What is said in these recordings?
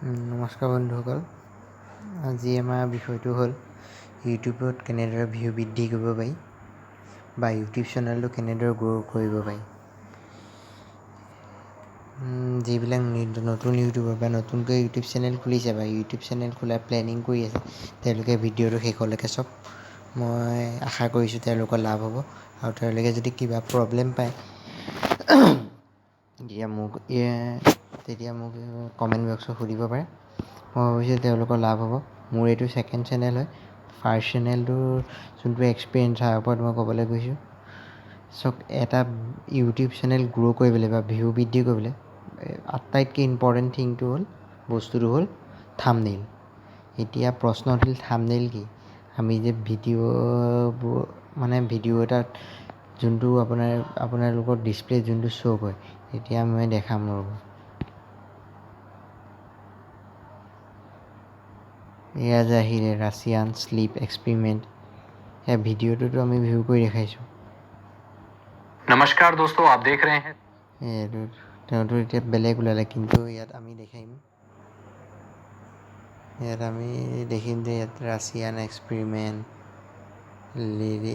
নমস্কাৰ বন্ধুসকল, আজি আমাৰ বিষয়টো হ'ল ইউটিউবত কেনেদৰে ভিউ বৃদ্ধি কৰিব পাৰি বা ইউটিউব চেনেলটো কেনেদৰে গ্ৰ' কৰিব পাৰি। যিবিলাক নতুন ইউটিউবাৰ বা নতুনকৈ ইউটিউব চেনেল খুলিছে বা ইউটিউব চেনেল খোলাৰ প্লেনিং কৰি আছে, তেওঁলোকে ভিডিঅ'টো শেষলৈকে চাওক। মই আশা কৰিছোঁ তেওঁলোকৰ লাভ হ'ব, আৰু তেওঁলোকে যদি কিবা প্ৰব্লেম পায় তেতিয়া মোক কমেণ্ট বক্সত সুধিব পাৰে। মই ভাবিছোঁ তেওঁলোকৰ লাভ হ'ব। মোৰ এইটো ছেকেণ্ড চেনেল হয়। ফাৰ্ষ্ট চেনেলটোৰ যোনটো এক্সপিৰিয়েঞ্চ তাৰ ওপৰত মই ক'বলৈ গৈছোঁ। এটা ইউটিউব চেনেল গ্ৰ' কৰিবলৈ বা ভিউ বৃদ্ধি কৰিবলৈ আটাইতকৈ ইম্পৰ্টেণ্ট বস্তুটো হ'ল থাম্বনেইল। এতিয়া প্ৰশ্ন উঠিল, থাম্বনেইল কি? আমি যে ভিডিঅ' এটাত যোনটো আপোনালোকৰ ডিছপ্লে যোনটো শ্ব' হয়, এতিয়া মই দেখাম ৰ'ব। এয়া যে আহিলে ৰাছিয়ান স্লিপ এক্সপেৰিমেণ্ট, সেয়া ভিডিঅ'টোতো আমি ভিউ কৰি দেখাইছোঁ। नमस्कार दोस्तों, आप देख रहे हैं। তেওঁতো এতিয়া বেলেগ ওলালে, কিন্তু ইয়াত আমি দেখিম যে ইয়াত ৰাছিয়ান এক্সপেৰিমেণ্ট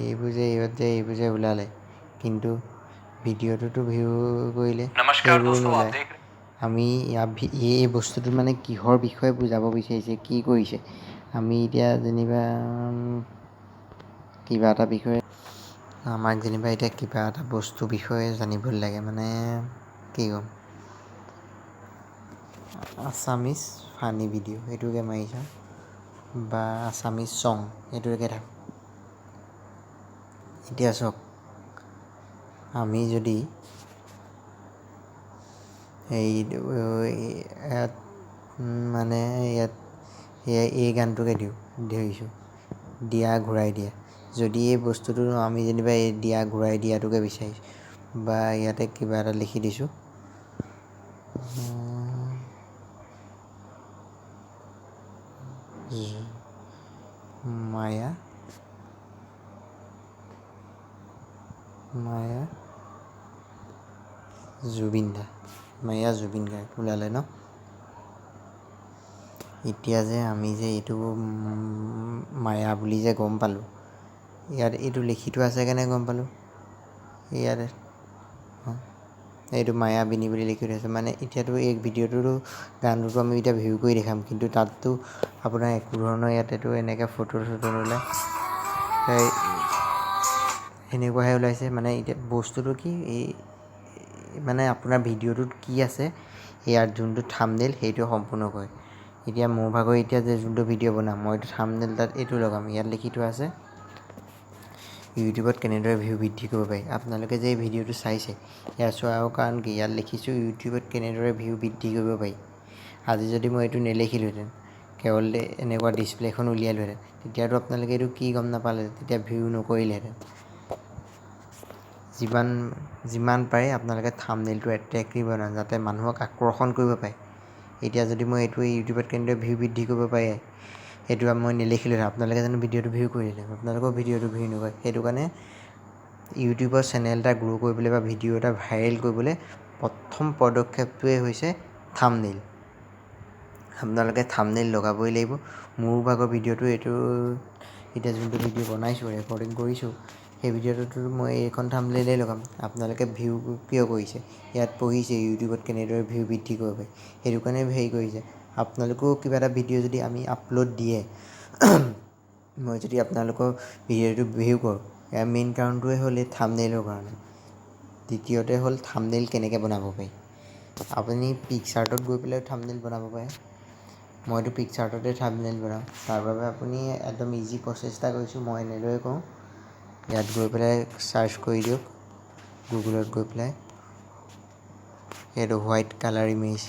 এইবোৰ যে ওলালে, কিন্তু ভিডিঅ'টোতো ভিউ কৰিলে সেইবোৰ নোলায়। আমি এই বস্তুটো মানে কিহৰ বিষয়ে বুজাব বিচাৰিছে, কি কৰিছে। আমি এতিয়া যেনিবা কিবা এটা বস্তুৰ বিষয়ে জানিব লাগে, মানে কি ক'ম, আছামিজ ফানি ভিডিঅ' সেইটোকে মাৰিছোঁ, বা আছামিজ ছং সেইটোকে থাকক। এতিয়া চাওক, আমি যদি এই গানটোকে ধৰিছোঁ, দিয়া ঘূৰাই দিয়া। যদি এই বস্তুটো আমি যেনিবা এই দিয়া ঘূৰাই দিয়াটোকে বিচাৰিছোঁ, বা ইয়াতে কিবা এটা লিখি দিছোঁ, মায়া জুবিন গাৰ্গ ওলালে ন। এতিয়া যে আমি যে এইটো মায়া বুলি যে গম পালোঁ, ইয়াত এইটো লিখি থোৱা আছে কেনে গম পালোঁ। ইয়াতে এইটো মায়াবিনী বুলি লিখি থৈছে, মানে এতিয়াতো এই গানটোতো আমি এতিয়া ভিউ কৰি দেখাম, কিন্তু তাততো আপোনাৰ একো ধৰণৰ ইয়াতেতো এনেকৈ ফটো নোলায়, এনেকুৱাহে ওলাইছে। মানে এতিয়া বস্তুটো কি, মানে আপোনাৰ ভিডিঅ'টোত কি আছে, ইয়াৰ যোনটো থাম্বনেইল সেইটো সম্পূৰ্ণ কৰে। এতিয়া মোৰ ভাগৰ যে যোনটো ভিডিঅ' বনাম, মই থাম্বনেইল তাত এইটো লগাম। ইয়াত লিখি থোৱা আছে ইউটিউবত কেনেদৰে ভিউ বৃদ্ধি কৰিব পাৰি। আপোনালোকে যে এই ভিডিঅ'টো চাইছে, ইয়াৰ চোৱাৰ কাৰণ কি, ইয়াত লিখিছোঁ ইউটিউবত কেনেদৰে ভিউ বৃদ্ধি কৰিব পাৰি। আজি যদি মই এইটো নেলিখিলোহেঁতেন, কেৱল এনেকুৱা ডিছপ্লেখন উলিয়ালোহেঁতেন, তেতিয়াতো আপোনালোকে এইটো কি গম নাপালে, তেতিয়া ভিউ নকৰিলেহেঁতেন। যিমান পাৰে আপোনালোকে থাম্বনেইলটো এট্ৰেক্টিভ বনাওক, যাতে মানুহক আকৰ্ষণ কৰিব পাৰে। এতিয়া যদি মই ইউটিউবত কেনেদৰে ভিউ বৃদ্ধি কৰিব পাৰে, সেইটো মই নেলিখিলোহেঁতেন, আপোনালোকে জানো ভিডিঅ'টো ভিউ কৰিলেহেঁতেন? আপোনালোকৰ ভিডিঅ'টো ভিউ নকৰে। সেইটো কাৰণে ইউটিউবৰ চেনেল এটা গ্ৰ' কৰিবলৈ বা ভিডিঅ' এটা ভাইৰেল কৰিবলৈ প্ৰথম পদক্ষেপটোৱে হৈছে থাম্বনেইল। আপোনালোকে থাম্বনেইল লগাবই লাগিব। মোৰ ভাগৰ ভিডিঅ'টো এতিয়া যোনটো ভিডিঅ' বনাইছোঁ, ৰেকৰ্ডিং কৰিছোঁ, সেই ভিডিঅ'টোতো মই এইখন থাম্বনেইলেই লগাম। আপোনালোকে ভিউ কিয় কৰিছে, ইয়াত পঢ়িছে ইউটিউবত কেনেদৰে ভিউ বৃদ্ধি কৰিব পাৰি, সেইটো কাৰণে কৰিছে। আপোনালোকেও কিবা এটা ভিডিঅ' যদি আমি আপলোড দিয়ে, মই যদি আপোনালোকৰ ভিডিঅ'টো ভিউ কৰোঁ, ইয়াৰ মেইন কাৰণটোৱে হ'ল এই থাম্বনেইলৰ কাৰণে। দ্বিতীয়তে হ'ল থাম্বনেইল কেনেকৈ বনাব পাৰি। আপুনি পিকচাৰ্টত গৈ পেলাই থাম্বনেইল বনাব পাৰে। মইতো পিকচাৰ্টতে থাম্বনেইল বনাওঁ। তাৰ বাবে আপুনি একদম ইজি প্ৰচেছ এটা কৰিছোঁ, মই এনেদৰে কৰোঁ। ইয়াত গৈ পেলাই ছাৰ্চ কৰি দিয়ক, গুগলত গৈ পেলাই এইটো হোৱাইট কালাৰ ইমেজ,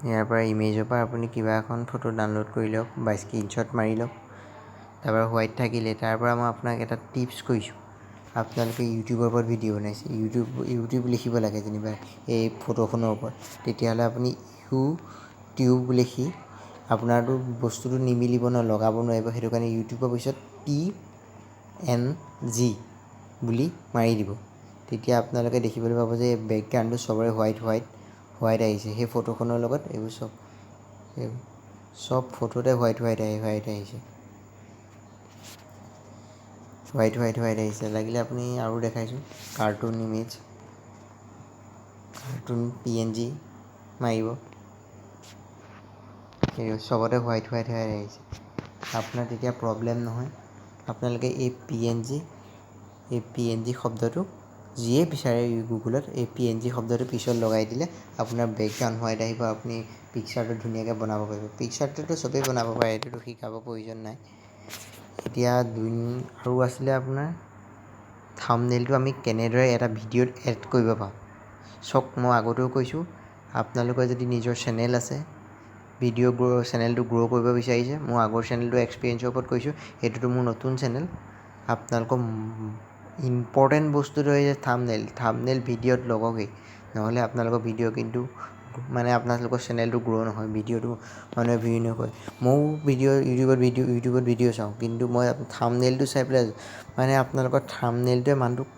ইয়াৰ পৰা ইমেজৰ পৰা আপুনি কিবা এখন ফটো ডাউনলোড কৰি লওক বা স্ক্ৰীনশ্বট মাৰি লওক। তাৰপৰা হোৱাইট থাকিলে, তাৰ পৰা মই আপোনাক এটা টিপছ কৈছোঁ। আপোনালোকে ইউটিউবৰ ওপৰত ভিডিঅ' বনাইছে, ইউটিউব লিখিব লাগে যেনিবা এই ফটোখনৰ ওপৰত, তেতিয়াহ'লে আপুনি ইউটিউব লিখি আপোনাৰতো বস্তুটো নিমিলিব ন, লগাব নোৱাৰিব। সেইটো কাৰণে ইউটিউবৰ পিছত TNG বুলি মাৰি দিব। তেতিয়া আপোনালোকে দেখিবলৈ পাব যে বেকগ্ৰাউণ্ডটো চবৰে হোৱাইট আহিছে। সেই ফটোখনৰ লগত এইবোৰ চব ফটোতে হোৱাইট আহিছে। হোৱাইট আহিছে। লাগিলে আপুনি আৰু দেখাইছোঁ কাৰ্টুন ইমেজ, কাৰ্টুন PNG মাৰিব, এই চবতে হোৱাইট আহিছে। আপোনাৰ তেতিয়া প্ৰব্লেম নহয়। আপোনালোকে এই PNG শব্দটো যিয়ে বিচাৰে গুগলত, এই PNG শব্দটো পিছত লগাই দিলে আপোনাৰ বেকগ্ৰাউণ্ড হোৱাইট আহিব। আপুনি পিকচাৰটো ধুনীয়াকৈ বনাব পাৰিব। পিকচাৰটোতো চবেই বনাব পাৰে, এইটোতো শিকাব প্ৰয়োজন নাই। এতিয়া আৰু আছিলে আপোনাৰ থাম্বনেইলটো আমি কেনেদৰে এটা ভিডিঅ'ত এড কৰিব পাৰোঁ। চাওক, মই আগতেও কৈছোঁ, আপোনালোকৰ যদি নিজৰ চেনেল আছে, চেনেলটো গ্ৰ' কৰিব বিচাৰিছে, মোৰ আগৰ চেনেলটো এক্সপিৰিয়েঞ্চৰ ওপৰত কৈছোঁ, এইটোতো মোৰ নতুন চেনেল। আপোনালোকৰ ইম্পৰ্টেণ্ট বস্তুটো হৈছে থাম্বনেইল ভিডিঅ'ত লগেই, নহ'লে আপোনালোকৰ ভিডিঅ' কিন্তু মানে আপোনালোকৰ চেনেলটো গ্ৰ' নহয়, ভিডিঅ'টো মানুহে ভিউ নকৰে। ময়ো ইউটিউবত ভিডিঅ' চাওঁ, কিন্তু মই থাম্বনেইলটো চাই পেলাই মানে আপোনালোকৰ থাম্বনেইলটোৱে মানুহটোক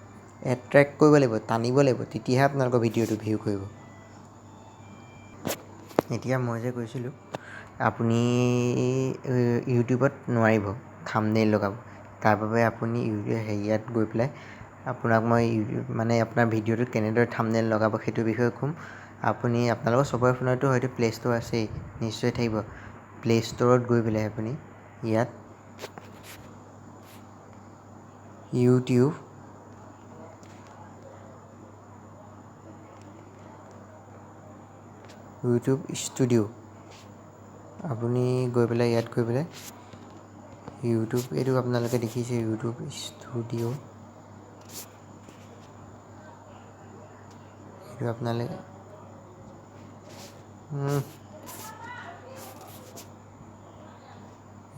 এট্ৰেক্ট কৰিব লাগিব, টানিব লাগিব, তেতিয়াহে আপোনালোকৰ ভিডিঅ'টো ভিউ কৰিব। এতিয়া মই যে কৈছিলোঁ, আপুনি ইউটিউবত নোৱাৰিব থাম্বনেইল লগাব। তাৰ বাবে আপুনি হেৰিয়াত গৈ পেলাই আপোনাক মই মানে আপোনাৰ ভিডিঅ'টোত কেনেদৰে থাম্বনেইল লগাব সেইটো বিষয়ে ক'ম। আপোনালোকৰ চবৰে ফোনতো হয়তো প্লে' ষ্ট'ৰ আছেই, নিশ্চয় থাকিব। প্লে' ষ্ট'ৰত গৈ পেলাই আপুনি ইয়াত ইউটিউব ষ্টুডিঅ' আপুনি গৈ পেলাই ইয়াত গৈ পেলাই এইটো আপোনালোকে দেখিছে ইউটিউব ষ্টুডিঅ',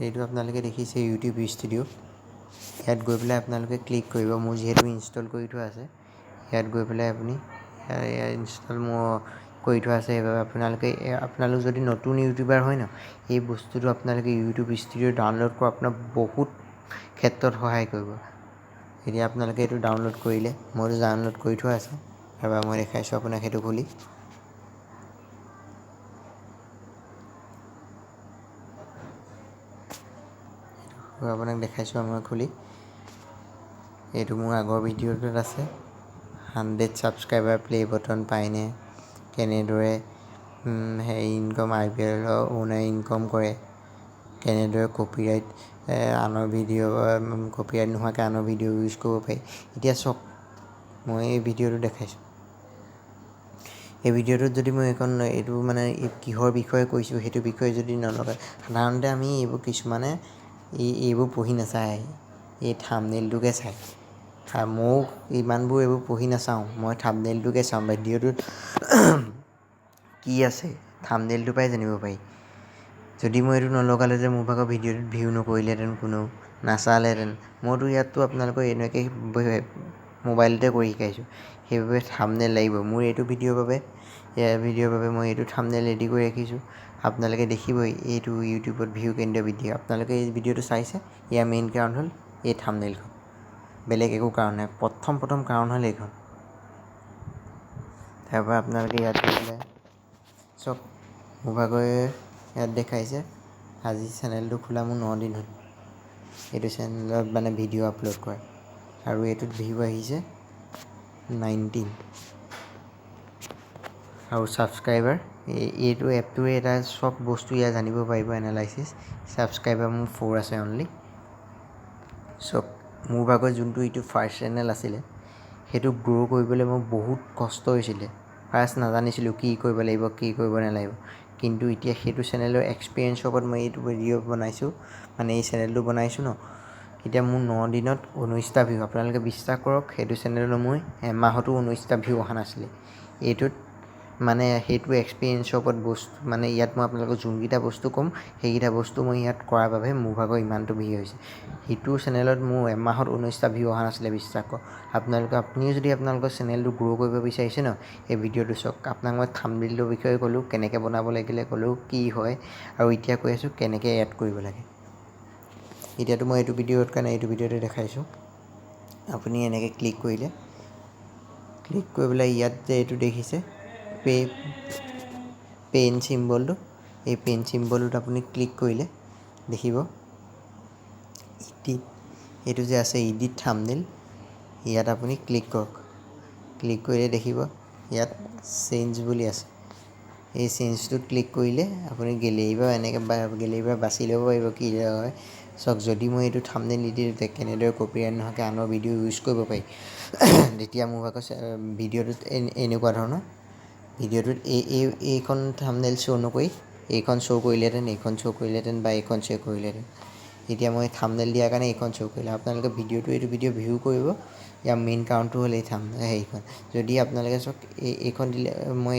এইটো আপোনালোকে দেখিছে ইউটিউব ষ্টুডিঅ'। ইয়াত গৈ পেলাই আপোনালোকে ক্লিক কৰিব। মোৰ যিহেতু ইনষ্টল কৰি থোৱা আছে, ইয়াত গৈ পেলাই আপুনি ইনষ্টল কৰি থোৱা আছে, সেইবাবে আপোনালোক যদি নতুন ইউটিউবাৰ হয় ন, এই বস্তুটো আপোনালোকে ইউটিউব ষ্টুডিঅ' ডাউনলোড কৰা আপোনাক বহুত ক্ষেত্ৰত সহায় কৰিব। এতিয়া আপোনালোকে এইটো ডাউনলোড কৰিলে, মইতো ডাউনলোড কৰি থোৱা আছে, এবাৰ মই দেখাইছোঁ আপোনাক সেইটো খুলি। আপোনাক দেখাইছোঁ মই খুলি। এইটো মোৰ আগৰ ভিডিঅ'টোত আছে, 100 ছাবস্ক্ৰাইবাৰ প্লে' বটন পায়নে, কেনেদৰে IPL অ'নাৰ ইনকম কৰে, কেনেদৰে কপিৰাইট নোহোৱাকৈ আনৰ ভিডিঅ' ইউজ কৰিব পাৰি। এতিয়া চাওক, মই এই ভিডিঅ'টো দেখাইছোঁ। এই ভিডিঅ'টোত যদি মই এইটো মানে কিহৰ বিষয়ে কৈছোঁ, সেইটো বিষয়ে যদি নলগায়, সাধাৰণতে আমি কিছুমানে এইবোৰ পঢ়ি নাচায়, এই থাম্বনেইলটোকে চায়। ময়ো ইমানবোৰ এইবোৰ পঢ়ি নাচাওঁ, মই থাম্বনেইলটোকে চাওঁ। ভিডিঅ'টোত কি আছে থাম্বনেইলটোৰ পৰাই জানিব পাৰি। যদি মই এইটো নলগালে যে মোৰ ভাগৰ ভিডিঅ'টোত ভিউ নকৰিলেহেঁতেন, কোনেও নাচালেহেঁতেন। মইতো ইয়াততো আপোনালোকক এনেকৈ মোবাইলতে কৰি শিকাইছোঁ, সেইবাবে থাম্বনেইল লাগিব। মোৰ এইটো ভিডিঅ'ৰ বাবে মই এইটো থাম্বনেইল ৰেডি কৰি ৰাখিছোঁ। আপোনালোকে দেখিবই এইটো ইউটিউবত ভিউ কেন্দ্ৰীয় বৃদ্ধি। আপোনালোকে এই ভিডিঅ'টো চাইছে, ইয়াৰ মেইন কাৰণ হ'ল এই থাম্বনেইলখন, বেলেগ একো কাৰণ নাই। প্ৰথম কাৰণ হ'ল এইখন। তাৰপৰা আপোনালোকে ইয়াত গৈ পেলাই চাওক, মোৰ ভাগৰ ইয়াত দেখাইছে আজি চেনেলটো খোলা মোৰ 9 দিন হ'ল। এইটো চেনেলত মানে ভিডিঅ' আপলোড কৰে, আৰু এইটোত ভিউ আহিছে 19 আৰু ছাবস্ক্ৰাইবাৰ। এইটো এপটোৱে এটা চব বস্তু ইয়াত জানিব পাৰিব, এনালাইচিছ। ছাবস্ক্ৰাইবাৰ মোৰ 4 আছে অনলি। চব মোৰ ভাগৰ যোনটো এইটো ফাৰ্ষ্ট চেনেল আছিলে, সেইটো গ্ৰ' কৰিবলৈ মোৰ বহুত কষ্ট হৈছিলে। ফাৰ্ষ্ট নাজানিছিলোঁ কি কৰিব লাগিব, কি কৰিব নালাগিব। কিন্তু এতিয়া সেইটো চেনেলৰ এক্সপিৰিয়েঞ্চৰ ওপৰত মই এইটো ভিডিঅ' বনাইছোঁ, মানে এই চেনেলটো বনাইছোঁ ন। এতিয়া মোৰ 9 দিনত 19টা ভিউ। আপোনালোকে বিশ্বাস কৰক, সেইটো চেনেলত মোৰ এমাহতো 19টা ভিউ অহা নাছিলে। এইটোত মানে সেইটো এক্সপিৰিয়েঞ্চৰ ওপৰত মানে ইয়াত মই আপোনালোকক যোনকেইটা বস্তু ক'ম, সেইকেইটা বস্তু মই ইয়াত কৰাৰ বাবে মোৰ ভাগৰ ইমানটো ভিউ হৈছে। সিটো চেনেলত মোৰ এমাহত 19টা ভিউ অহা নাছিলে, বিশ্বাস কৰক। আপুনিও যদি আপোনালোকৰ চেনেলটো গ্ৰ' কৰিব বিচাৰিছে ন, এই ভিডিঅ'টো চাওক। আপোনাক মই থাম্বনেইলৰ বিষয়ে ক'লোঁ, কেনেকৈ বনাব লাগিলে ক'লোঁ, কি হয়, আৰু এতিয়া কৈ আছোঁ কেনেকৈ এড কৰিব লাগে। এতিয়াতো মই এইটো ভিডিঅ'ৰ কাৰণে এইটো ভিডিঅ'তে দেখাইছোঁ। আপুনি এনেকৈ ক্লিক কৰিলে ক্লিক কৰি পেলাই ইয়াত যে এইটো দেখিছে পেন চিম্বলটো, এই পেন চিম্বলটোত আপুনি ক্লিক কৰিলে দেখিব ইডিট, এইটো যে আছে ইডিট থাম্বনেইল, ইয়াত আপুনি ক্লিক কৰক। ক্লিক কৰিলে দেখিব ইয়াত চেঞ্জ বুলি আছে, এই চেঞ্জটোত ক্লিক কৰিলে আপুনি গেলেৰীৰ পৰা এনেকৈ গেলেৰীৰ পৰা বাছি ল'ব পাৰিব কি হয়। চাওক যদি মই এইটো থাম্বনেইল নিদিওঁ কেনেদৰে কপিৰাইট নোহোৱাকৈ আনৰ ভিডিঅ' ইউজ কৰিব পাৰি। তেতিয়া মোৰ আকৌ ভিডিঅ'টোত এনেকুৱা ধৰণৰ, ভিডিঅ'টোত এইখন থাম্বনেইল শ্ব' নকৰি এইখন শ্ব' কৰিলেহেঁতেন, এইখন শ্ব' কৰিলেহেঁতেন বা এইখন শ্ব' কৰিলেহেঁতেন। এতিয়া মই থাম্বনেইল দিয়াৰ কাৰণে এইখন শ্ব' কৰিলে। আপোনালোকে এইটো ভিডিঅ' ভিউ কৰিব, ইয়াৰ মেইন কাৰণটো হ'ল এই হেৰিখন। যদি আপোনালোকে চাওক এইখন দিলে, মই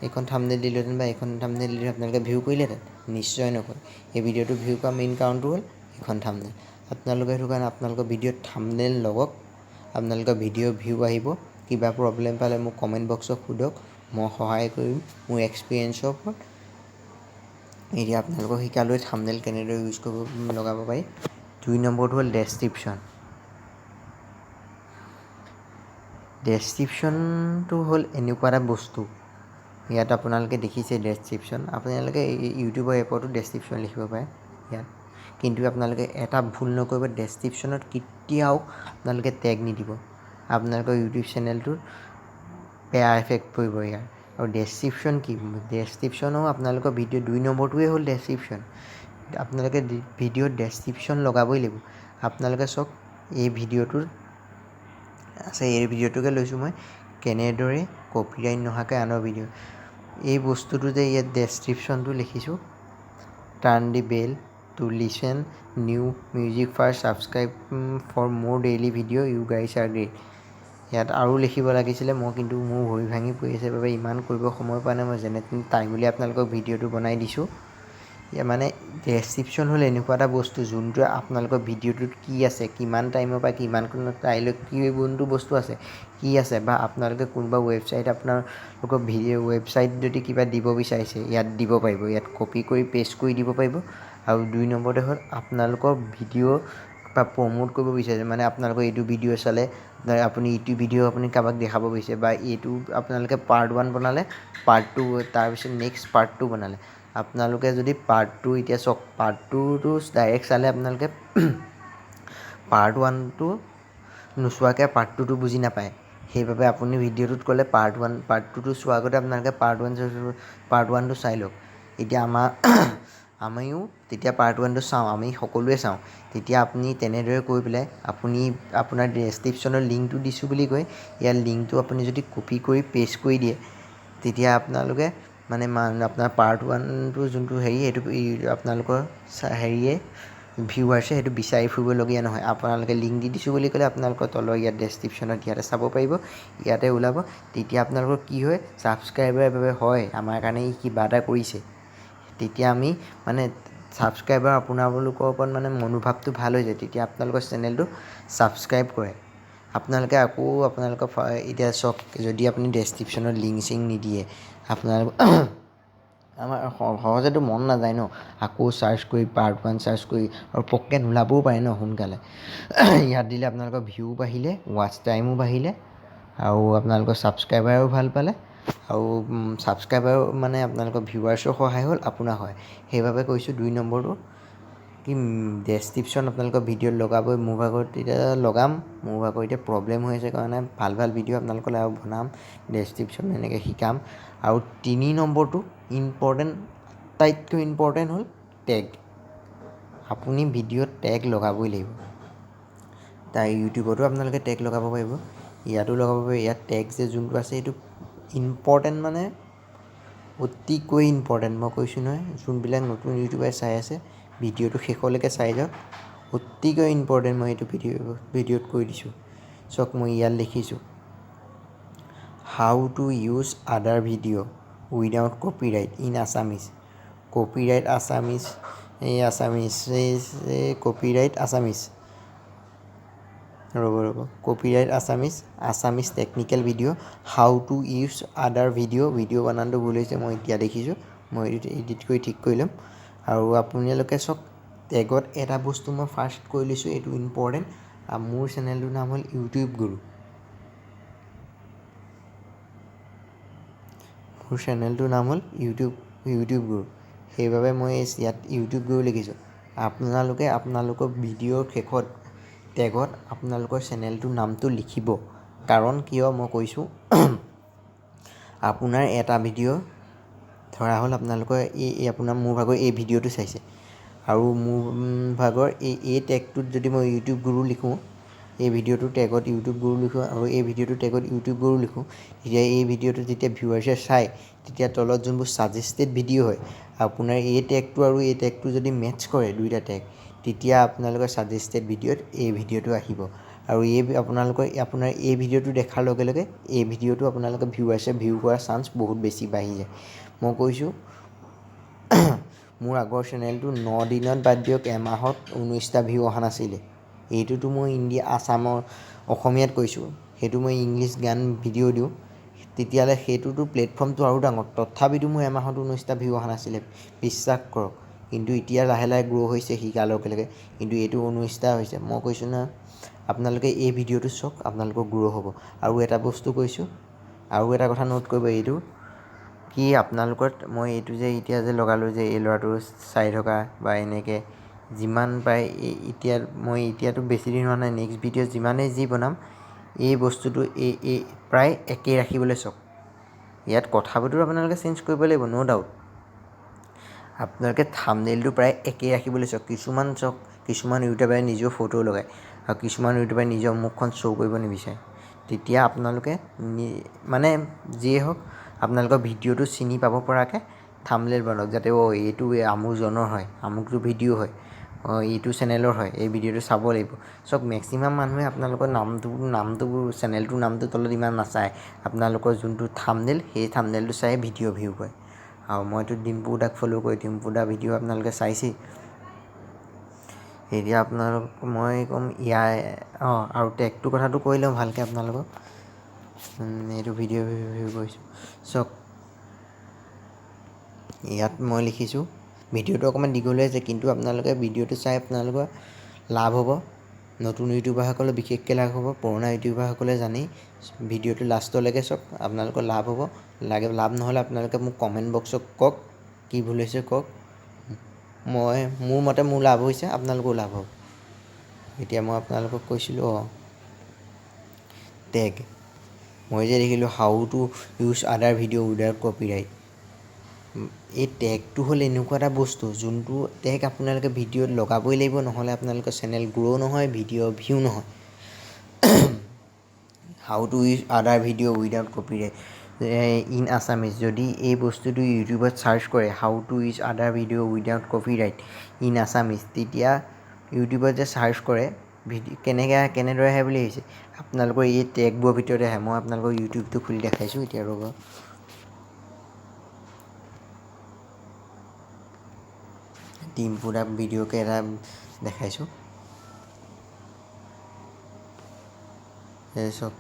এইখন থাম্বনেইল দিলোহেঁতেন বা এইখন থাম্বনেইল দিলে আপোনালোকে ভিউ কৰিলেহেঁতেন, নিশ্চয় নকৰে। এই ভিডিঅ'টো ভিউ কৰা মেইন কাৰণটো হ'ল এইখন থাম্বনেইল। আপোনালোকে সেইটো কাৰণে আপোনালোকৰ ভিডিঅ'ত থাম্বনেইল লগাওক, আপোনালোকৰ ভিডিঅ' ভিউ আহিব। কিবা প্ৰব্লেম পালে মোক কমেণ্ট বক্সত সোধক, মই সহায় কৰিম মোৰ এক্সপিৰিয়েঞ্চৰ ওপৰত। এতিয়া আপোনালোকক শিকালোৱে থাম্বনেইল কেনেদৰে ইউজ কৰিব লগাব পাৰি। 2 নম্বৰটো হ'ল ডেছক্ৰিপশ্যন। ডেছক্ৰিপশ্যনটো হ'ল এনেকুৱা এটা বস্তু, ইয়াত আপোনালোকে দেখিছে ডেছক্ৰিপশ্যন, আপোনালোকে ইউটিউবৰ এপতো ডেছক্ৰিপশ্যন লিখিব পাৰে ইয়াত, কিন্তু আপোনালোকে এটা ভুল নকৰিব, ডেছক্ৰিপশ্যনত কেতিয়াও আপোনালোকে টেগ নিদিব। আপোনালোকৰ ইউটিউব চেনেলটোৰ বেয়া এফেক্ট পৰিব ইয়াৰ। আৰু ডেছক্ৰিপশ্যন কি, ডেছক্ৰিপশ্যনো আপোনালোকৰ ভিডিঅ' 2 নম্বৰটোৱে হ'ল ডেছক্ৰিপশ্যন। আপোনালোকে ভিডিঅ'ত ডেছক্ৰিপশ্যন লগাবই লাগিব। আপোনালোকে চাওক এই ভিডিঅ'টোৰ আছে, এই ভিডিঅ'টোকে লৈছোঁ মই, কেনেদৰে কপিৰাইট নোহোৱাকৈ আনৰ ভিডিঅ'। এই বস্তুটো যে ইয়াত ডেছক্ৰিপশ্যনটো লিখিছোঁ, turn the bell to listen new music first, subscribe for মোৰ daily video' you guys are great. ইয়াত আৰু লিখিব লাগিছিলে, মই কিন্তু মোৰ ভৰি ভাঙি পৰি আছে বাবে ইমান কৰিব সময় পোৱা নাই। মই যেনে তেনে টাইম উলিয়াই আপোনালোকক ভিডিঅ'টো বনাই দিছোঁ। মানে ডেছক্ৰিপশ্যন হ'ল এনেকুৱা এটা বস্তু যোনটোৱে আপোনালোকৰ ভিডিঅ'টোত কি আছে, কিমান টাইমৰ পৰা কিমান টাইমলৈ কি কোনটো বস্তু আছে, কি আছে, বা আপোনালোকে কোনোবা ৱেবছাইট আপোনালোকৰ ৱেবছাইট যদি কিবা দিব বিচাৰিছে ইয়াত দিব পাৰিব, ইয়াত কপি কৰি পেষ্ট কৰি দিব পাৰিব। আৰু 2 নম্বৰতে হ'ল আপোনালোকৰ ভিডিঅ' বা প্ৰমোট কৰিব বিচাৰিছে, মানে আপোনালোকৰ এইটো ভিডিঅ' চালে আপুনি ইটো ভিডিঅ' আপুনি কাৰোবাক দেখাব বিচাৰে, বা এইটো আপোনালোকে পাৰ্ট 1 বনালে, পাৰ্ট 2 তাৰপিছত নেক্সট পাৰ্ট 2 বনালে। আপোনালোকে যদি পাৰ্ট 2 এতিয়া চাওক, পাৰ্ট 2টো ডাইৰেক্ট চালে আপোনালোকে পাৰ্ট 1টো নোচোৱাকৈ পাৰ্ট 2টো বুজি নাপায়। সেইবাবে আপুনি ভিডিঅ'টোত ক'লে পাৰ্ট 2টো চোৱাৰ আগতে আপোনালোকে পাৰ্ট 1টো চাই লওক। এতিয়া আমিও তেতিয়া পাৰ্ট 1টো চাওঁ, আমি সকলোৱে চাওঁ। তেতিয়া আপুনি তেনেদৰে কৰি পেলাই আপুনি আপোনাৰ ডেছক্ৰিপশ্যনৰ লিংকটো দিছোঁ বুলি কৈ ইয়াৰ লিংকটো আপুনি যদি কপি কৰি পেষ্ট কৰি দিয়ে, তেতিয়া আপোনালোকে মানে আপোনাৰ পাৰ্ট 1টো যোনটো হেৰি, সেইটো আপোনালোকৰ হেৰিয়ে ভিউৱাৰ্ছে সেইটো বিচাৰি ফুৰিবলগীয়া নহয়। আপোনালোকে লিংক দি দিছোঁ বুলি ক'লে আপোনালোকৰ তলৰ ইয়াত ডেছক্ৰিপশ্যনত ইয়াতে চাব পাৰিব, ইয়াতে ওলাব। তেতিয়া আপোনালোকৰ কি হয়, ছাবস্ক্ৰাইবাৰ বাবে হয় আমাৰ কাৰণে ই কিবা এটা কৰিছে। তেতিয়া আমি মানে ছাবস্ক্ৰাইবাৰ আপোনালোকৰ ওপৰত মানে মনোভাৱটো ভাল হৈ যায়। তেতিয়া আপোনালোকৰ চেনেলটো ছাবস্ক্ৰাইব কৰে। আপোনালোকে আকৌ আপোনালোকৰ এতিয়া চাওক, যদি আপুনি ডেছক্ৰিপশ্যনত লিংক চিংক নিদিয়ে, আমাৰ সহজেতো মন নাযায় ন, আকৌ চাৰ্চ কৰি পাৰ্ট 1 চাৰ্চ কৰি, আৰু পককৈ নোলাবও পাৰে ন সোনকালে। ইয়াত দিলে আপোনালোকৰ ভিউ বাঢ়িলে, ৱাচ টাইমো বাঢ়িলে, আৰু আপোনালোকৰ ছাবস্ক্ৰাইবাৰো ভাল পালে, আৰু ছাবস্ক্ৰাইবাৰো মানে আপোনালোকৰ ভিউৱাৰ্ছৰ সহায় হ'ল, আপোনাৰ হয়। সেইবাবে কৈছোঁ 2 নম্বৰটো কি, ডেছক্ৰিপশ্যন আপোনালোকৰ ভিডিঅ'ত লগাবই। মোৰ ভাগত এতিয়া লগাম, মোৰ ভাগত এতিয়া প্ৰব্লেম হৈ আছে কাৰণে ভাল ভিডিঅ' আপোনালোকলৈ আৰু বনাম, ডেছক্ৰিপশ্যন এনেকৈ শিকাম। আৰু 3 নম্বৰটো ইম্পৰ্টেণ্ট, আটাইতকৈ ইম্পৰ্টেণ্ট হ'ল টেগ। আপুনি ভিডিঅ'ত টেগ লগাবই লাগিব। তাই ইউটিউবতো আপোনালোকে টেগ লগাব পাৰিব, ইয়াতো লগাব পাৰিব। ইয়াত টেগ যে যোনটো আছে সেইটো ইম্পৰ্টেণ্ট, মানে অতিকৈ ইম্পৰ্টেণ্ট। মই কৈছোঁ নহয়, যোনবিলাক নতুন ইউটিউবাৰে চাই আছে ভিডিঅ'টো শেষলৈকে চাই যাওক, অতিকৈ ইম্পৰ্টেণ্ট। মই এইটো ভিডিঅ'ত কৈ দিছোঁ। চাওক মই ইয়াত লিখিছোঁ, হাউ টু ইউজ আদাৰ video' without copyright in Assamese. Copyright Assamese, copyright Assamese, copyright Assamese technical video' how to use আদাৰ ভিডিঅ' বানানটো ভুল হৈছে, মই এতিয়া দেখিছোঁ, মই এডিট কৰি ঠিক কৰি ল'ম। আৰু আপোনালোকে চাওক, টেগত এটা বস্তু মই ফাৰ্ষ্ট কৈ লৈছোঁ, এইটো ইম্পৰ্টেণ্ট। মোৰ চেনেলটোৰ নাম হ'ল ইউটিউব গুৰু। মোৰ চেনেলটোৰ নাম হ'ল ইউটিউব গুৰু। সেইবাবে মই ইয়াত ইউটিউব গুৰু লিখিছোঁ। আপোনালোকে আপোনালোকৰ ভিডিঅ'ৰ শেষত টেগত আপোনালোকৰ চেনেলটোৰ নামটো লিখিব। কাৰণ কিয় মই কৈছোঁ আপোনাৰ এটা ভিডিঅ' ধৰা হ'ল আপোনালোকৰ আপোনাৰ মোৰ ভাগৰ এই ভিডিঅ'টো চাইছে আৰু মোৰ ভাগৰ এই টেগটোত যদি মই ইউটিউব গুৰু লিখোঁ, এই ভিডিঅ'টোৰ টেগত ইউটিউব গুৰু লিখোঁ আৰু এই ভিডিঅ'টোৰ টেগত ইউটিউব গুৰু লিখোঁ, তেতিয়া এই ভিডিঅ'টো যেতিয়া ভিউৱাৰ্ছে চায় তেতিয়া তলত যোনবোৰ ছাজেষ্টেড ভিডিঅ' হয়, আপোনাৰ এই টেগটো আৰু এই টেগটো যদি মেটচ কৰে দুইটা টেগ, তেতিয়া আপোনালোকৰ ছাজেষ্টেড ভিডিঅ'ত এই ভিডিঅ'টো আহিব আৰু আপোনাৰ এই ভিডিঅ'টো দেখাৰ লগে লগে এই ভিডিঅ'টো আপোনালোকে ভিউৱাৰ্ছে ভিউ কৰাৰ চান্স বহুত বেছি বাঢ়ি যায়। মই কৈছোঁ মোৰ আগৰ চেনেলটো 9 দিনত বাদ দিয়ক এমাহত 19টা ভিউ অহা নাছিলে। এইটোতো মই অসমীয়াত কৈছোঁ, সেইটো মই ইংলিছ গান ভিডিঅ' দিওঁ, তেতিয়াহ'লে সেইটোতো প্লেটফৰ্মটো আৰু ডাঙৰ, তথাপিতো মোৰ এমাহত 19টা ভিউ অহা নাছিলে, বিশ্বাস কৰক। কিন্তু এতিয়া লাহে লাহে গ্ৰ' হৈছে শিকাৰ লগে লগে, কিন্তু এইটো 19টা হৈছে। মই কৈছোঁ নহয় আপোনালোকে এই ভিডিঅ'টো চাওক, আপোনালোকৰ গ্ৰ' হ'ব। আৰু এটা বস্তু কৈছোঁ, আৰু এটা কথা নোট কৰিব, এইটো কি আপোনালোকৰ মই এইটো যে এতিয়া যে লগালোঁ যে এই ল'ৰাটো চাই থকা বা এনেকৈ যিমান পাৰে এতিয়াতো বেছি দিন হোৱা নাই, নেক্সট ভিডিঅ' যিমানেই যি বনাম এই বস্তুটো প্ৰায় একেই ৰাখিবলৈ চাওক। ইয়াত কথাবোৰতো আপোনালোকে চেঞ্জ কৰিব লাগিব, ন' ডাউট। আপোনালোকে থাম্বনেইলটো প্ৰায় একেই ৰাখিবলৈ চাওক। কিছুমান ইউটিউবাৰে নিজৰ ফটো লগায় আৰু কিছুমান ইউটিউবাৰে নিজৰ মুখখন শ্ব' কৰিব নিবিচাৰে। তেতিয়া আপোনালোকে মানে যিয়ে হওক আপোনালোকৰ ভিডিঅ'টো চিনি পাব পৰাকৈ থাম্বনেইল বনাওক, যাতে এইটো আমুকজনৰ হয়, আমুকটো ভিডিঅ' হয়, এইটো চেনেলৰ হয়, এই ভিডিঅ'টো চাব লাগিব। চাওক মেক্সিমাম মানুহে আপোনালোকৰ চেনেলটোৰ নামটোৰ তলত ইমান নাচায়, আপোনালোকৰ যোনটো থাম্বনেইল সেই থাম্বনেইলটো চাই ভিডিঅ' ভিউ কৰে। আৰু মইতো ডিম্পু দাক ফ'ল' কৰি ডিম্পু দা ভিডিঅ' আপোনালোকে চাইছেই। এতিয়া মই ক'ম আৰু টেগটোৰ কথাটো কৈ লওঁ ভালকৈ আপোনালোকক। এইটো ভিডিঅ' ভিউ কৰিছোঁ চাওক, ইয়াত মই লিখিছোঁ, ভিডিঅ'টো অকণমান দীঘলীয়া হৈছে কিন্তু আপোনালোকে ভিডিঅ'টো চাই আপোনালোকৰ লাভ হ'ব। নতুন ইউটিউবাৰসকলে বিশেষকৈ লাভ হ'ব, পুৰণা ইউটিউবাৰসকলে জানেই। ভিডিঅ'টো লাষ্টলৈকে চাওক, আপোনালোকৰ লাভ হ'ব। লাভ নহ'লে আপোনালোকে মোক কমেণ্ট বক্সত কওক, কি ভুল হৈছে কওক। মোৰ মতে মোৰ লাভ হৈছে, আপোনালোকৰো লাভ হ'ব। এতিয়া মই আপোনালোকক কৈছিলোঁ টেগ, মই যে দেখিলোঁ হাউ টু ইউজ আদাৰ ভিডিঅ' উইদাউট কপিৰাইট। এই টেগটো হ'ল এনেকুৱা এটা বস্তু, যোনটো টেগ আপোনালোকে ভিডিঅ'ত লগাবই লাগিব, নহ'লে আপোনালোকৰ চেনেল গ্ৰ' নহয়, ভিডিঅ' ভিউ নহয়। হাউ টু ইউজ আদাৰ video' without copyright in Assamese, যদি এই বস্তুটো ইউটিউবত চাৰ্চ কৰে হাউ টু ইউজ আদাৰ video' without copyright in Assamese, তেতিয়া ইউটিউবত যে চাৰ্চ কৰে কেনেদৰে আহে বুলি ভাবিছে, আপোনালোকৰ এই টেগবোৰৰ ভিতৰতে আহে। মই আপোনালোকৰ ইউটিউবটো খুলি দেখাইছোঁ এতিয়া, ৰ'ব। ডিম্পু দা ভিডিঅ'কে এটা দেখাইছোঁ, চাওক।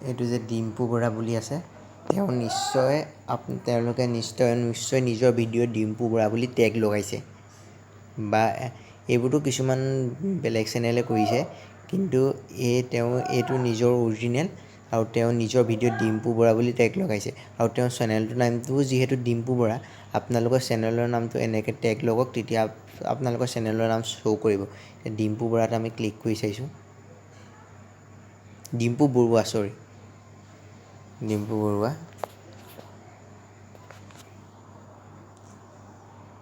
এইটো যে ডিম্পু বৰা বুলি আছে, তেওঁলোকে নিশ্চয় নিজৰ ভিডিঅ'ত ডিম্পু বৰা বুলি টেগ লগাইছে, বা এইবোৰতো কিছুমান বেলেগ চেনেলে কৰিছে, কিন্তু এইটো নিজৰ অৰিজিনেল আৰু তেওঁ নিজৰ ভিডিঅ'ত ডিম্পু বৰা বুলি টেগ লগাইছে। আৰু তেওঁৰ চেনেলটোৰ নামটোও যিহেতু ডিম্পু বৰা, আপোনালোকৰ চেনেলৰ নামটো এনেকৈ টেগ লগাওক, তেতিয়া আপোনালোকৰ চেনেলৰ নাম শ্ব' কৰিব। ডিম্পু বৰাত আমি ক্লিক কৰি চাইছোঁ, ডিম্পু বৰুৱা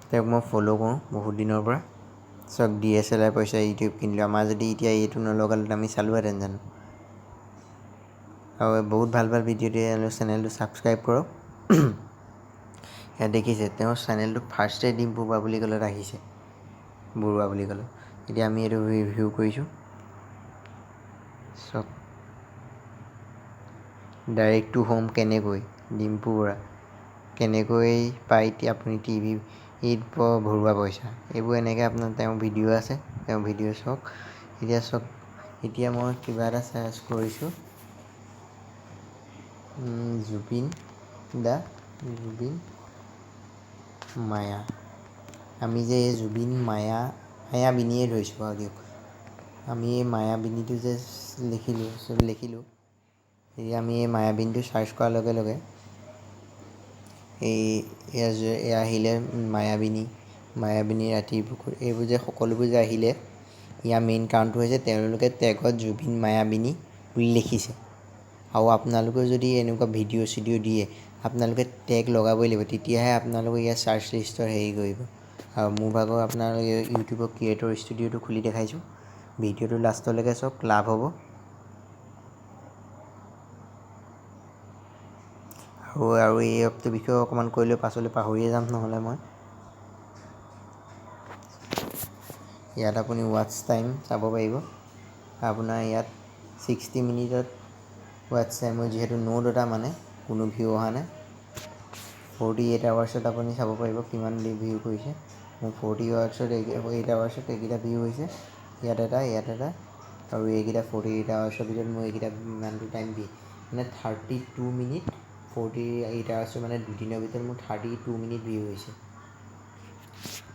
তেওঁক মই ফ'ল' কৰোঁ বহুত দিনৰ পৰা। চাওক DSLR পইচা ইউটিউব কিনিলোঁ, আমাৰ যদি এতিয়া এইটো নলগালোঁ আমি চালোহেঁতেন জানো। আৰু বহুত ভাল ভাল ভিডিঅ' দিয়ে, চেনেলটো ছাবস্ক্ৰাইব কৰক। ইয়াত দেখিছে তেওঁৰ চেনেলটো ফাৰ্ষ্টে ডিম্পু বৰুৱা বুলি ক'লে আহিছে, বৰুৱা বুলি ক'লে। এতিয়া আমি এইটো ৰিভিউ কৰিছোঁ চাওক, ডাইৰেক্ট টু হোম কেনেকৈ, ডিম্পু বৰা কেনেকৈ পায় আপুনি টিভিত ভৰোৱা পইচা, এইবোৰ এনেকৈ তেওঁৰ ভিডিঅ' আছে, তেওঁৰ ভিডিঅ' চাওক। এতিয়া মই কিবা এটা চাৰ্চ কৰিছোঁ, জুবিন মায়া। আমি যে এই জুবিন মায়াবিনীয়ে ধৰিছোঁ আৰু দিয়ক। আমি এই মায়াবিনীটো যে লিখিলোঁ এই আমি এই মায়াবিনীটো চাৰ্চ কৰাৰ লগে লগে এয়া আহিলে মায়াবিনী ৰাতিৰ বুকুৰ এইবোৰ যে সকলোবোৰ যে আহিলে, ইয়াৰ মেইন কাৰণটো হৈছে তেওঁলোকে টেগত জুবিন মায়াবিনী বুলি লিখিছে। আৰু আপোনালোকেও যদি এনেকুৱা ভিডিঅ' চিডিঅ' দিয়ে, আপোনালোকে টেগ লগাবই লাগিব, তেতিয়াহে আপোনালোকে ইয়াৰ চাৰ্চ লিষ্টৰ হেৰি কৰিব। আৰু মোৰ ভাগৰ আপোনালোকে ইউটিউবৰ ক্ৰিয়েটৰ ষ্টুডিঅ'টো খুলি দেখাইছোঁ, ভিডিঅ'টো লাষ্টলৈকে চাওক, লাভ হ'ব। আৰু এই এপটোৰ বিষয়ে অকণমান কৈ লৈ পাছলৈ পাহৰিয়ে যাম নহ'লে মই। ইয়াত আপুনি ৱাটচ টাইম চাব পাৰিব। আপোনাৰ ইয়াত 60 মিনিটত ৱাটচ টাইম, মোৰ যিহেতু ন' ডাটা মানে কোনো ভিউ অহা নাই। 48 আৱাৰ্ছত আপুনি চাব পাৰিব কিমান ভিউ কৰিছে। মোৰ 8 আৱাৰ্ছত এইকেইটা ভিউ হৈছে, ইয়াত এটা আৰু এইকেইটা 48 আৱাৰ্ছৰ ভিতৰত মোৰ এইকেইটা ইমানটো টাইম মানে 32 মিনিট 48 আৱাৰ্ছৰ মানে দুদিনৰ ভিতৰত মোৰ 32 মিনিট ভিউ হৈছে।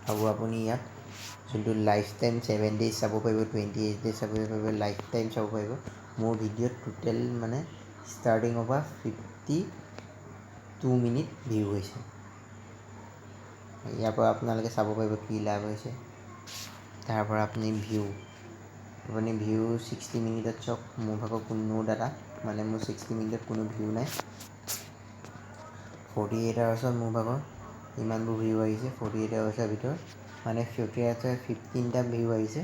আৰু আপুনি ইয়াত যোনটো লাইফ টাইম 7 ডেইজ চাব পাৰিব, 28 ডেইজ চাব পাৰিব, লাইফ টাইম চাব পাৰিব। মোৰ ভিডিঅ'ত টোটেল মানে ষ্টাৰ্টিঙৰ পৰা 52 মিনিট ভিউ হৈছে। ইয়াৰ পৰা আপোনালোকে চাব পাৰিব কি লাভ হৈছে। তাৰ পৰা আপুনি ভিউ 60 মিনিটত চাওক, মোৰ ভাগৰ কোনো ডাটা মানে মোৰ 60 মিনিটত কোনো ভিউ নাই। 48 আৱাৰ্ছত মোৰ ভাগৰ ইমানবোৰ ভিউ আহিছে, 48 আৱাৰ্ছৰ ভিতৰত মানে 48 আৱাৰ্ছত 15টা ভিউ আহিছে।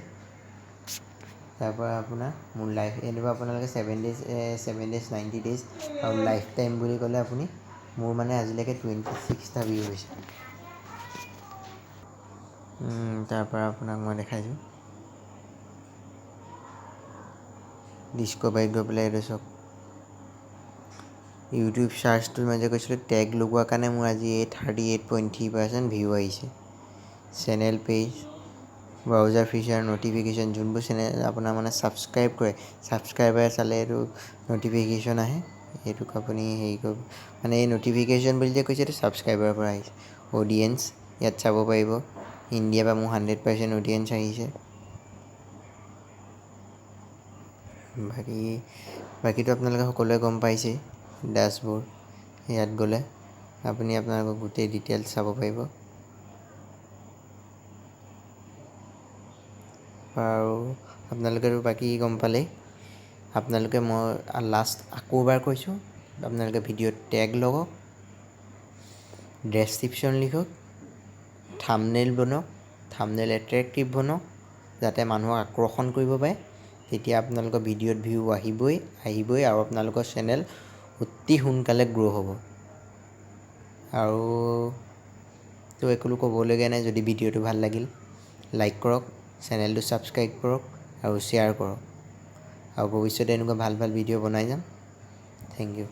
তাৰপৰা আপোনাৰ মোৰ লাইফ এনেকুৱা আপোনালোকে 7 ডেইজ 90 ডেইজ আৰু লাইফ টাইম বুলি ক'লে আপুনি মোৰ মানে আজিলৈকে 26টা ভিউ হৈছে। তাৰপৰা আপোনাক মই দেখাইছোঁ, ডিস্কভাৰীত গৈ পেলাই এইটো চাওক। ইউটিউব চাৰ্চটো মই যে কৈছিলোঁ টেগ লগোৱাৰ কাৰণে মোৰ আজি 38.3% ভিউ আহিছে। Channel page, browser feature, notification, যোনবোৰ চেনেল আপোনাৰ মানে ছাবস্ক্ৰাইব কৰে, ছাবস্ক্ৰাইবাৰে চালে এইটো ন'টিফিকেশ্যন আহে। এইটোক আপুনি হেৰি কৰিব মানে এই ন'টিফিকেশ্যন বুলি যে কৈছে এইটো ছাবস্ক্ৰাইবাৰৰ পৰা আহিছে। অডিয়েঞ্চ ইয়াত চাব পাৰিব, ইণ্ডিয়াৰ পৰা মোৰ 100% অডিয়েঞ্চ আহিছে। বাকীটো আপোনালোকে সকলোৱে গম পাইছেই। ডেছবৰ্ড ইয়াত গ'লে আপুনি আপোনালোকৰ গোটেই ডিটেইলছ চাব পাৰিব। আৰু আপোনালোকেতো বাকী গম পালেই। আপোনালোকে মই লাষ্ট আকৌ এবাৰ কৈছোঁ, আপোনালোকে ভিডিঅ'ত টেগ লগাওক, ডেছক্ৰিপশ্যন লিখক, থাম্বনেইল বনাওক, থাম্বনেইল এট্ৰেক্টিভ বনাওক, যাতে মানুহক আকৰ্ষণ কৰিব পাৰে। তেতিয়া আপোনালোকৰ ভিডিঅ'ত ভিউ আহিবই আৰু আপোনালোকৰ চেনেল অতি সোনকালে গ্ৰ' হ'ব। আৰু তো একো ক'বলগীয়া নাই। যদি ভিডিঅ'টো ভাল লাগিল লাইক কৰক, চেনেলটো ছাবস্ক্ৰাইব কৰক আৰু শ্বেয়াৰ কৰক। আৰু ভৱিষ্যতে এনেকুৱা ভাল ভিডিঅ' বনাই যাম। Thank U.